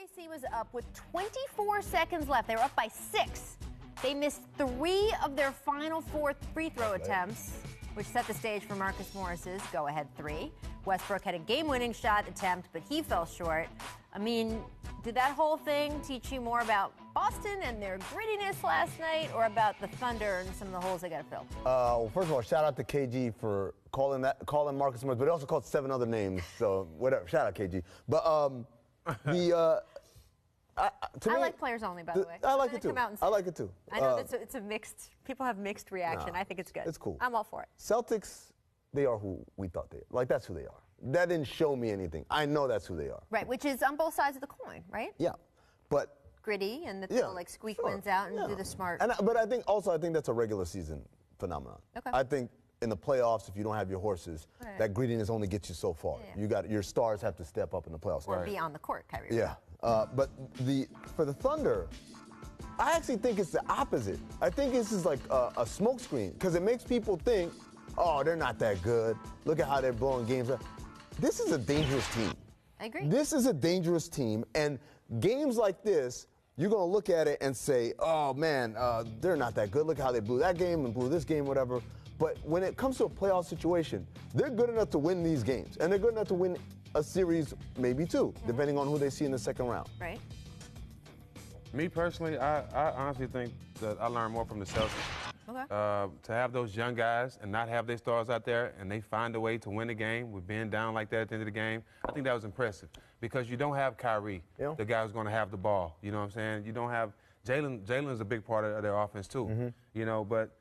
OKC was up with 24 seconds left. They were up by 6. They missed 3 of their final 4 free throw attempts, which set the stage for Marcus Morris's go-ahead 3. Westbrook had a game-winning shot attempt, but he fell short. I mean, did that whole thing teach you more about Boston and their grittiness last night, or about the Thunder and some of the holes they got to fill? Well, first of all, shout out to KG for calling Marcus Morris, but he also called 7 other names, so whatever. Shout out KG. But I like players only, by the way. I like it too. I like it too. I know it's a mixed. People have mixed reaction. I think it's good. It's cool. I'm all for it. Celtics, they are who we thought they are. Like, that's who they are. That didn't show me anything. I know that's who they are. Right, which is on both sides of the coin, right? Yeah, but gritty and they'll like squeak wins out and do the smart. But I think that's a regular season phenomenon. Okay. I think in the playoffs, if you don't have your horses, that grittiness only gets you so far. Yeah. Your stars have to step up in the playoffs. Or be on the court, Kyrie. Yeah. But for the Thunder, I actually think it's the opposite. I think this is like a smokescreen, because it makes people think, oh, they're not that good. Look at how they're blowing games up. This is a dangerous team. I agree. This is a dangerous team, and games like this, you're going to look at it and say, oh, man, they're not that good. Look how they blew that game and blew this game, whatever. But when it comes to a playoff situation, they're good enough to win these games, and they're good enough to win a series, maybe 2, depending on who they see in the second round. Right. Me personally, I honestly think that I learned more from the Celtics. Okay. To have those young guys and not have their stars out there, and they find a way to win the game with being down like that at the end of the game, I think that was impressive. Because you don't have Kyrie, the guy who's going to have the ball. You know what I'm saying? You don't have Jalen. Jalen is a big part of their offense too. You know, but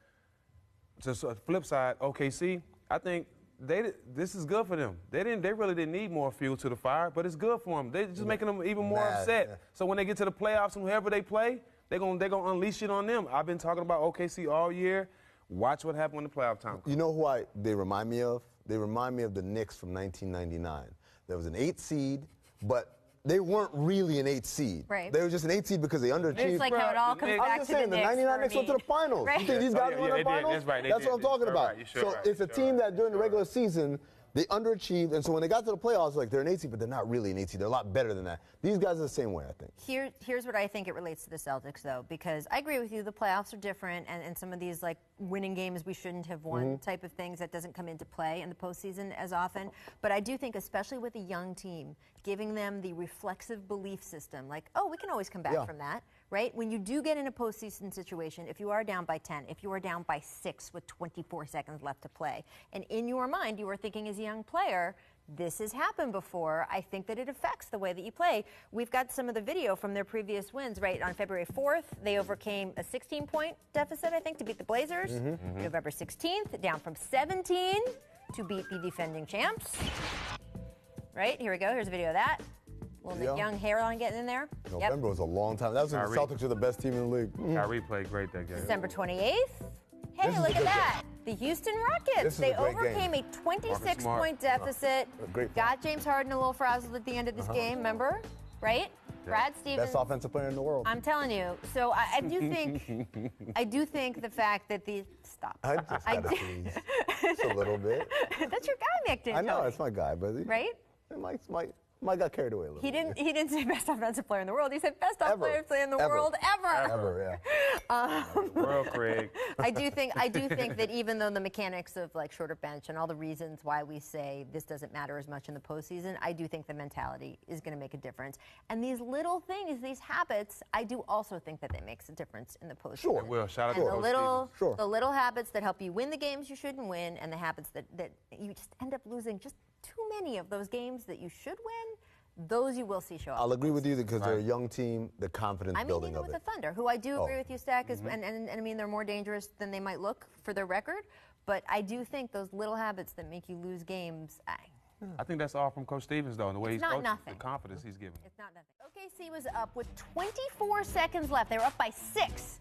to the flip side, OKC, I think this is good for them. They really didn't need more fuel to the fire, but it's good for them. They're just making them even more upset. Yeah. So when they get to the playoffs and whoever they play, they're gonna unleash it on them. I've been talking about OKC all year. Watch what happened when the playoff time comes. You know who they remind me of? They remind me of the Knicks from 1999. There was an 8 seed, but they weren't really an 8 seed. Right. They were just an 8 seed because they underachieved. It's like how it all comes back to the Knicks. I'm just saying, the 99 Knicks went to the finals. Right. You think these guys went to the finals? That's right. That's what I'm talking about. So it's a team that during the regular season, they underachieved, and so when they got to the playoffs, like, they're an 8 seed, but they're not really an 8 seed. They're a lot better than that. These guys are the same way, I think. Here's what I think it relates to the Celtics, though, because I agree with you. The playoffs are different, and some of these, like, winning games we shouldn't have won type of things, that doesn't come into play in the postseason as often. But I do think, especially with a young team, giving them the reflexive belief system, like, oh, we can always come back from that, right? When you do get in a postseason situation, if you are down by 10, if you are down by 6 with 24 seconds left to play, and in your mind you are thinking as a young player, this has happened before, I think that it affects the way that you play. We've got some of the video from their previous wins, right? On February 4th, they overcame a 16-point deficit, I think, to beat the Blazers. November 16th, down from 17 to beat the defending champs. Right, here we go. Here's a video of that. Little young hairline getting in there. November was a long time. That was when the Celtics were the best team in the league. Kyrie played great that game. December 28th. Hey, look at that. The Houston Rockets. They overcame a 26-point deficit. Got James Harden a little frazzled at the end of this game, remember? Right? Brad Stevens. Best offensive player in the world. I'm telling you. So I do think the fact that the I just gotta please. Just a little bit. That's your guy, Mick. I know, it's my guy, but right? Mike got carried away a little bit. He didn't say best offensive player in the world. He said best offensive player in the world ever. Ever, yeah. World, Craig. I do think that even though the mechanics of, like, shorter bench and all the reasons why we say this doesn't matter as much in the postseason, I do think the mentality is going to make a difference. And these little things, these habits, I do also think that it makes a difference in the postseason. Sure. It will. Shout out and to the little habits that help you win the games you shouldn't win, and the habits that you just end up losing just too many of those games that you should win, those you will see show up. I'll agree with you because they're a young team, the confidence building of it. Even with the Thunder, who I do agree with you, Stack, and I mean, they're more dangerous than they might look for their record, but I do think those little habits that make you lose games, I think that's all from Coach Stevens, though, and the way he's coaching, the confidence he's giving. It's not nothing. OKC was up with 24 seconds left. They were up by 6.